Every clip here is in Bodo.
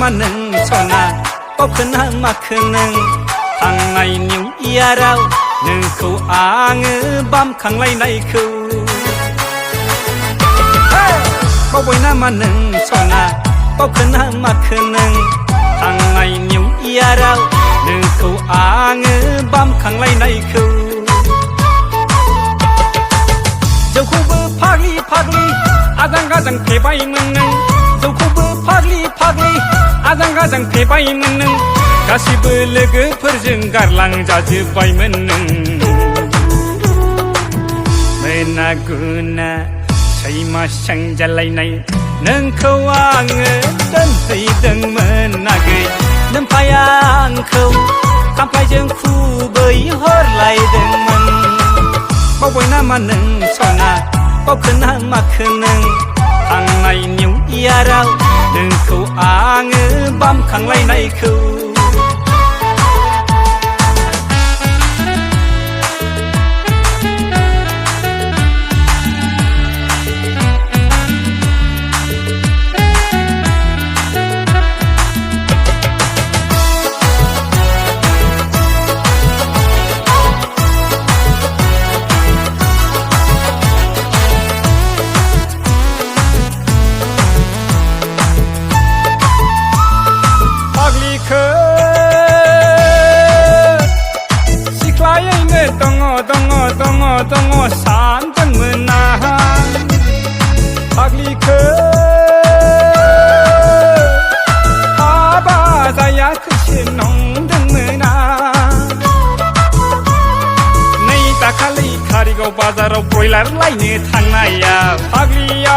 मा नों सना बावखोना माखो नों थांनाय निउ इयाराव नोंखौ आङो बामखांलायनायखौ बावबाय नामा नों सना बावखोना माखो नों थांनाय निउ इयाराव नोंखौ आङो बामखांलायनायखौ जौखौबो फाग्लि फाग्लि आजां गाजां फेबायमोन नों जौखौबो फाग्लि फाग्लि आजां गाजां फेबायमोन नों गासिबो लोगोफोरजों गारलांजाजोब्बायमोन नों मोना गुना सैमा सोंजालायनाय नोंखौ आङो दोनहैदोंमोन नागै नोमफाया आंखौ खामफ्लायजों खुबै हरलायदोंमोन बावबाय नामा नों सना बावखोना माखो नों थांनाय निउ इयाराव नोंखौ आङो बामखांलायनायखौ दङ सानदोंमोन आं फाग्लिखौ हाबा जायाखैसो नंदोंमोन आं नै दाखालि कारिगाव बाजाराव ब्रयलार लायनो थांनाया फाग्लिया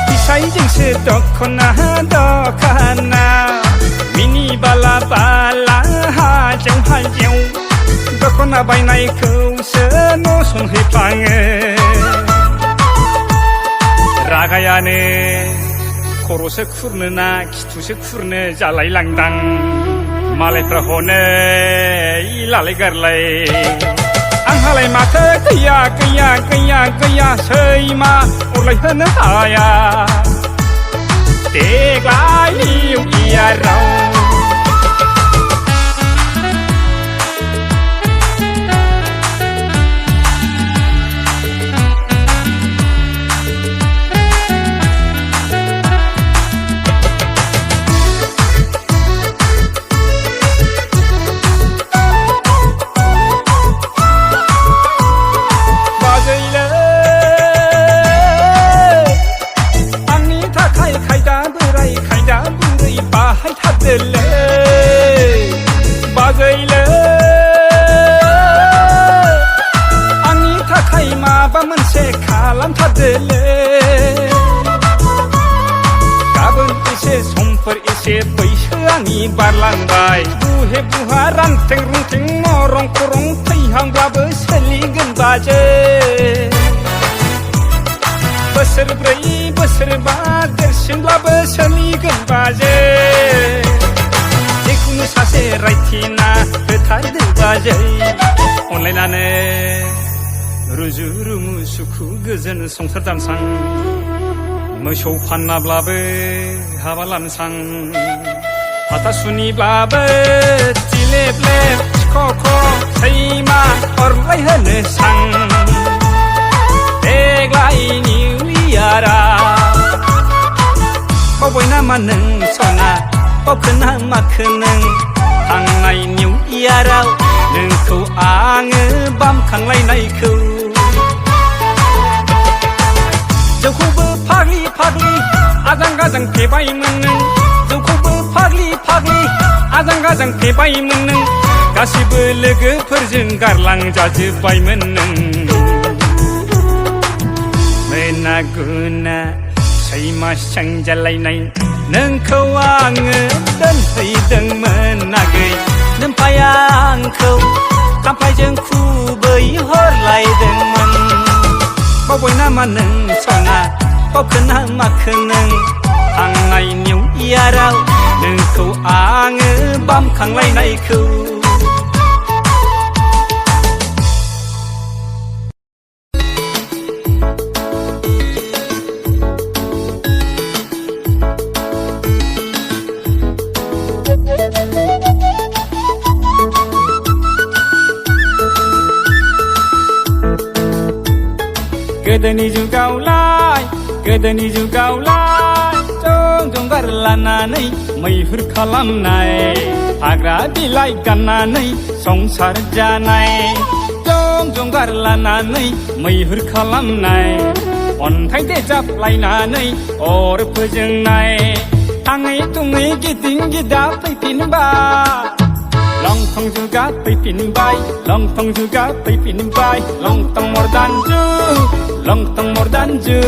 फिसाइजोंसो दखना दखाना मिनि बाला बाला हाजेव हाजेव दखना बायनायखौसो न' संहैफ्लाङो रागायानो खर'सो खुरनो ना खिथुसो खुरनो जालायलांदां मालायफ्रा हनै लालाय गारलाय आंहालाय माथो गैया गैया गैया गैया सैमा अरलायहोनो हाया देग्लाय निउ इयाराव बाजैले आंनि थाखाय माबा मोनसे खालामथारदोलै गाबोन एसे समफोर एसे बैसो आंनि बारलांबाय बुहे बुहा रानथें रुंथें मरं खरं थैहांब्लाबो सोलिगोन बाजै बोसोरब्रै बोसोरबा देरसिनब्लाबो सोलिगोन बाजै जिखुनु सासे रायथिना होथारदो बाजै अनलायनानै रुजु रुमु सुखु गोजोन संसार जानसां मोसौ फाननाब्लाबो हाबा लानसां हाथासुनिब्लाबो थिलेब लेब थिख' सैमा अरलायहोनो सां देग्लाय निउ इयाराव बावबाय नामा नों सना बावखोना माखो नों थांनाय निउ इयाराव नोंखौ आङो बामखांलायनायखौ जौखौबो फाग्लि फाग्लि आजां गाजां फेबायमोन नों जौखौबो फाग्लि फाग्लि आजां गाजां फेबायमोन नों गासिबो लोगोफोरजों गारलांजाजोब्बायमोन नों मोना गुना सैमा सोंजालायनाय नोंखौ आङो दोनहैदोंमोन नागै नोमफाया आंखौ खामफ्लायजों खुबै हरलायदोंमोन बावबाय नामा नों सना बावखोना माखो नों थांनाय निउ इयाराव नोंखौ आङो बामखांलायनायखौ गोदोनि जुगावलाय गोदोनि जुगावलाय जंगार लानानै मैहुर खालामनाय हाग्रा बिलाइ गाननानै संसार जानाय जंगार लानानै मैहुर खालामनाय अन्थाइ देजाबलायनानै अर फोजोंनाय थाङै थुङै गिदिं गिदा फैफिनबा लंथं जुगा फैफिनबाय लंथं जुगा फैफिनबाय लंथं मर्दानजु लंथं मर्दानजु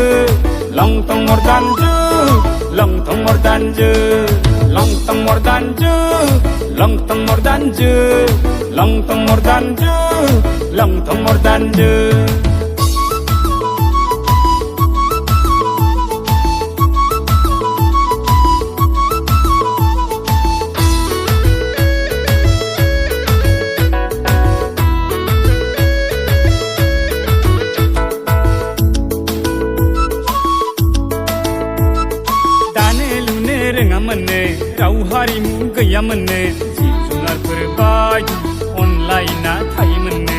लंथं मर्दानजु लंथं मर्दानजु लंथं मर्दानजु लंथं मर्दानजु लंथं मर्दानजु लंथं मर्दानजु राव हारिमु गैयामोननो जिब जुनारफोर बायदि अनलायना थायोमोननो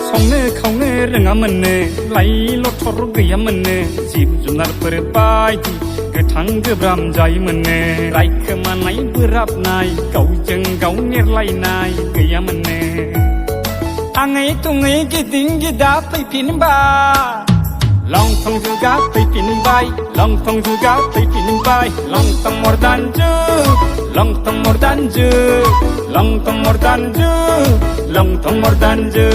संनो खावनो रोङामोननो लाइ लथर गैयामोननो जिब जुनारफोर बायदि गोथां गोब्राम जायोमोननो रायखोमानाय बोराबनाय गावजों गाव नेरलायनाय गैयामोननो थाङै थुङै गिदिं गिदा फैफिनबा लंथं जुगा फैफिनबाय लंथं जुगा फैफिनबाय लंथं मर्दानजु लंथं मर्दानजु लंथं मर्दानजु लंथं मर्दानजु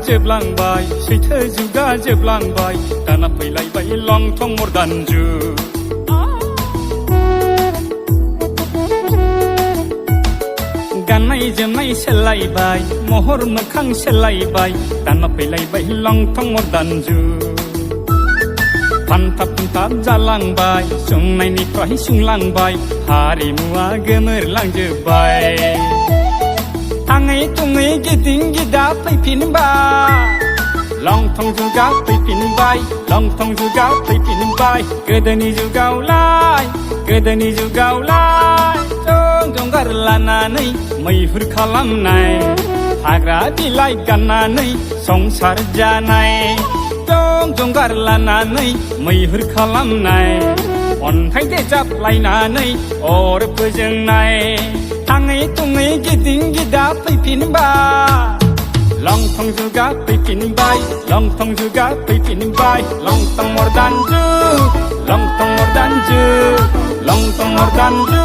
जोबलांबाय सैथो जुगा जोबलांबाय दाना फैलायबाय लंथं मर्दानजु गाननाय जोमनाय सोलायबाय महर मोखां सोलायबाय दाना फैलायबाय लंथं मर्दानजु फानथाब फानथाब जालांबाय सुंनायनिफ्राय सुंलांबाय हारिमुआ गोमोरलांजोब्बाय थाङै थुङै गिदिं गिदा फैफिनबा लंथं जुगा फैफिनबाय लंथं जुगा फैफिनबाय गोदोनि जुगावलाय गोदोनि जुगावलाय जंगार लानानै मैहुर खालामनाय हाग्रा बिलाइ गाननानै संसार जानाय जंगार लानानै मैहुर खालामनाय अन्थाइ देजाबलायनानै अर फोजोंनाय थाङै थुङै गिदिं गिदा फैफिनबा लंथं जुगा फैफिनबाय लंथं जुगा फैफिनबाय लंथं मर्दानजु लंथं मर्दानजु लंथं मर्दानजु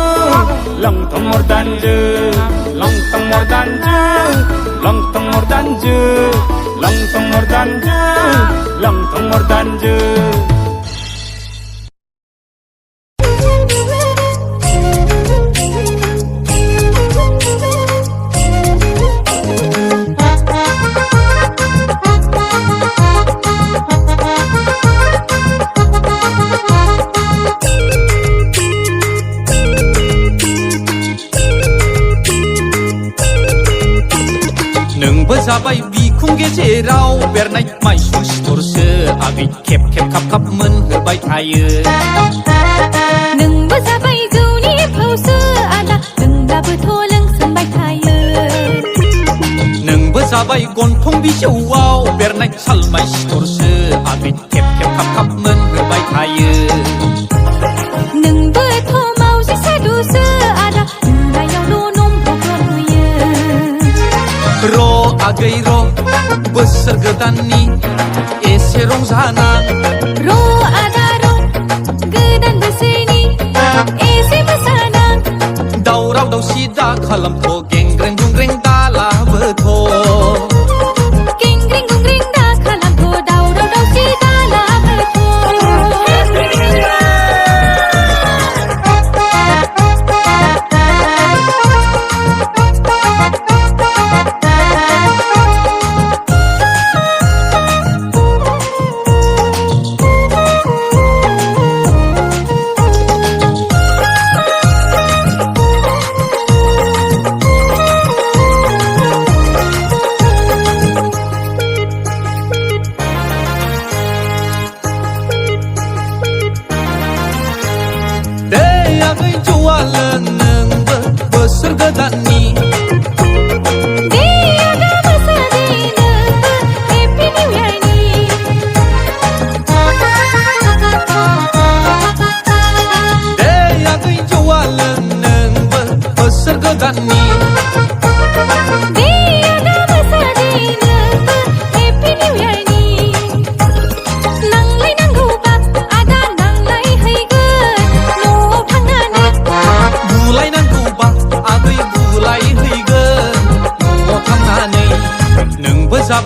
लंथं मर्दानजु लंथं मर्दानजु लंथं मर्दानजु लंथं मर्दानजु लंथं मर्दानजु जाबाय बिखुं गेजेराव बेरनाय माइसुं सिथरसो आगै खेब खेब खाब खाब मोनहोबाय थायो नोंबो जाबाय जौनि फावसो आदा लोंब्लाबोथ' लोंसोमबाय थायो नोंबो जाबाय गन्थं बिजौआव बेरनाय सालमाइ सिथरसो आगै खेब खेब खाब खाब मोनहोबाय थायो नोंबोथ' मावजि सादुसो आदा नुनायावल' नम्बरल' नुयो र' आगै र' बोसोर गोदाननि एसे रंजाना र' आदा र' गोदान बोसोरनि एसे मोसाना दावराव दावसि दा खालामथ' गेंग्रें गुंग्रें दालाबोथ' गेंग्रें गुंग्रें दा खालामथ' दावराव दावसि दालाबोथ'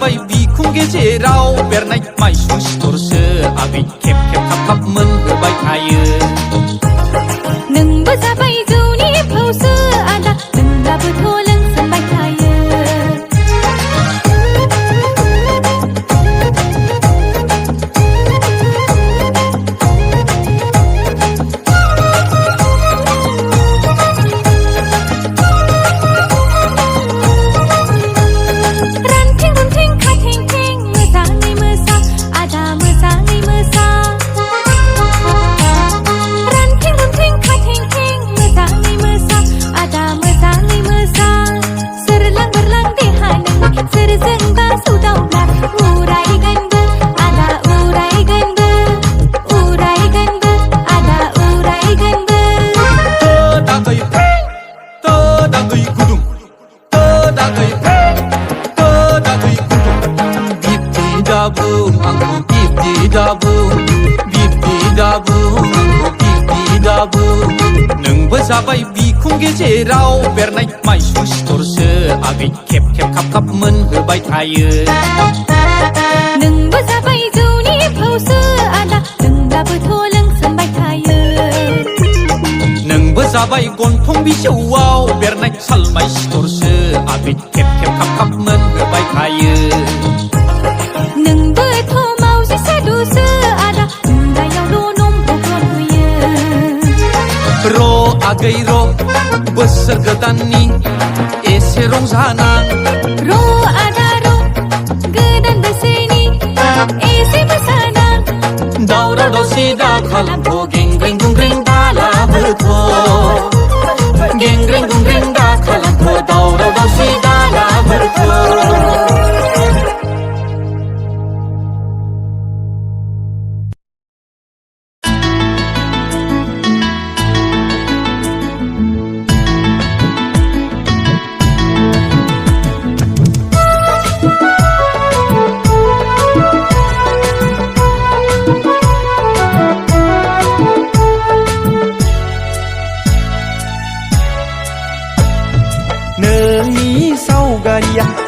जाबाय बिखुं गेजेराव बेरनाय माइसुं सिथरसो आगै खेब खेब खाब खाब मोनहोबाय थायो नोंबो जाबाय जौनि एम्फौसो आदा नोंब्लाबोथ' लोंसोमबाय थायो नोंबो जाबाय बिखुं गेजेराव बेरनाय माइसुं सिथरसो आगै खेब खेब खाब खाब मोनहोबाय थायो नोंबो जाबाय जौनि एम्फौसो आदा नोंब्लाबोथ' लोंसोमबाय थायो नोंबो जाबाय गन्थं बिजौआव बेरनाय सालमाइ सिथरसो आगै खेब खेब खाब खाब मोनहोबाय थायो नोंबोथ' मावजि सादुसो आदा उन्दैयावल' नमखौ नुयो र' आगै र' बोसोर गोदाननि एसे रंजानां र' आदा र' गोदान बोसोरनि एसे मोसानां दावराव दावसि दा खालामथ' गेंग्रें गुंग्रें दालाबोथ' गेंग्रें गुंग्रें दा खालामथ' दावराव दावसि दालाबोथ'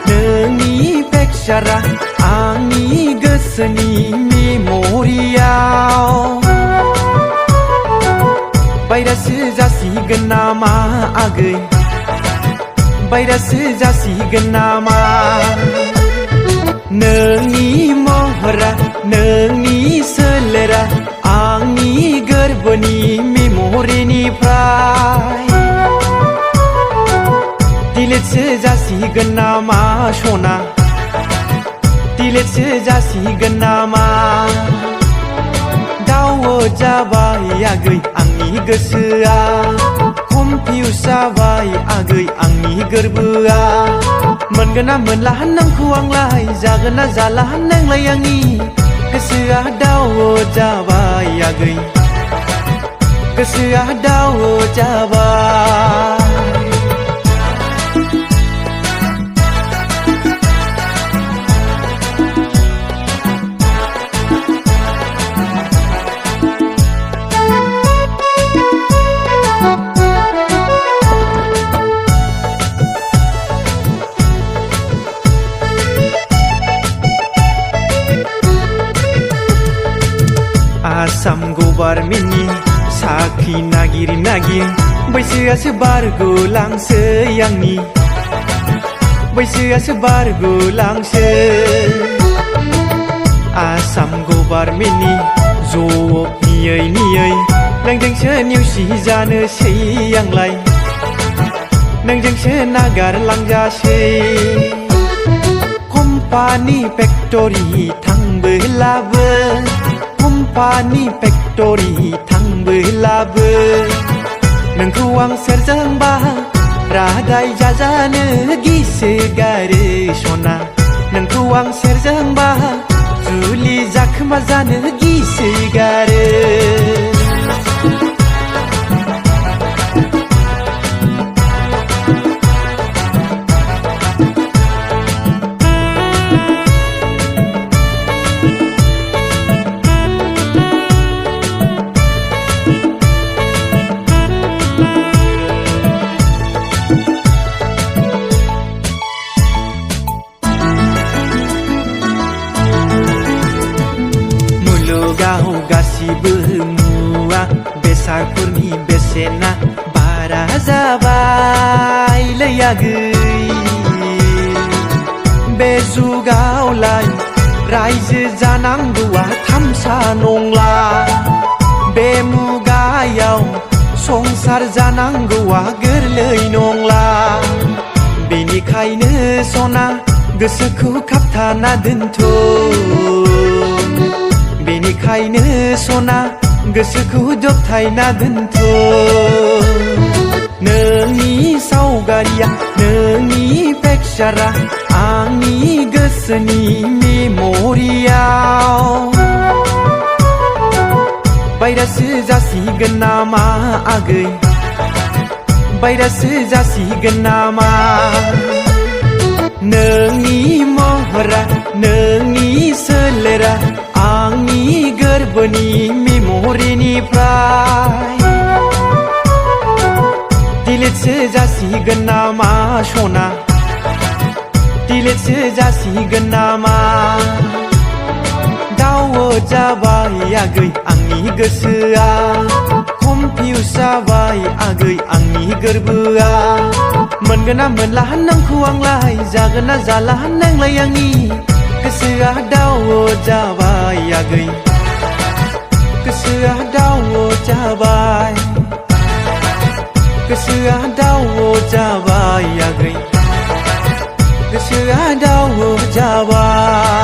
नोंनि पिकचारा आंनि गोसोनि मेम'रियाव भाइरासो जासिगोन नामा आगै भाइरासो जासिगोन नामा नोंनि महरा नोंनि सोलेरा आंनि गोरबोनि मेम'रिनिफ्राय दिलेटसो जासिगोन नामा सना दिलेटसो जासिगोन नामा दावट जाबाय आगै आंनि गोसोआ कनफिउस जाबाय आगै आंनि गोरबोआ मोनगोन ना मोनला नोंखौ आंलाय जागोन ना जाला नोंलाय आंनि गोसोआ दावट जाबाय आगै गोसोआ दावट जाबाय आसाम गभार्नमेन्टनि साख्रि नागिर नागिर बैसोआसो बारग'लांसै आंनि बैसोआसो बारग'लांसै आसाम गभार्नमेन्टनि जब नियै नियै नोंजोंसो नेवसि जानोसै आंलाय नोंजोंसो नागारलांजासै कम्पानि फेक्टरि थांबोलाबो कम्पानि फेक्टरि थांबोलाबो नोंखौ आं सोरजोंबा रादाय जाजानो गिसोगारो सना नोंखौ आं सोरजोंबा जुलि जाखोमा जानो गिसोगारो बे जुगावलाय रायजो जानांगौआ थामसा नंला बे मुगायाव संसार जानांगौआ गोरलै नंला बेनिखायनो सना गोसोखौ खाबथाना दोनथ' बेनिखायनो सना गोसोखौ दबथायना दोनथ' नोंनि सावगारिया नोंनि पिक्सारा आंनि गोसोनि मेम'रियाव बायरासो जासिगोन नामा आगै बायरासो जासिगोन नामा नोंनि महरा नोंनि सोलेरा आंनि गोरबोनि मेम'रिनिफ्राय दिलेटसो जासिगोन नामा सना दिलेटसो जासिगोन नामा दावट जाबाय आगै आंनि गोसोआ कमफिउस जाबाय आगै आंनि गोरबोआ मोनगोन ना मोनला नोंखौ आंलाय जागोन ना जाला नोंलाय आंनि गोसोआ दावट जाबाय आगै गोसोआ दावट जाबाय गोसोआ दावट जाबाय आगै गोसोआ दावट जाबाय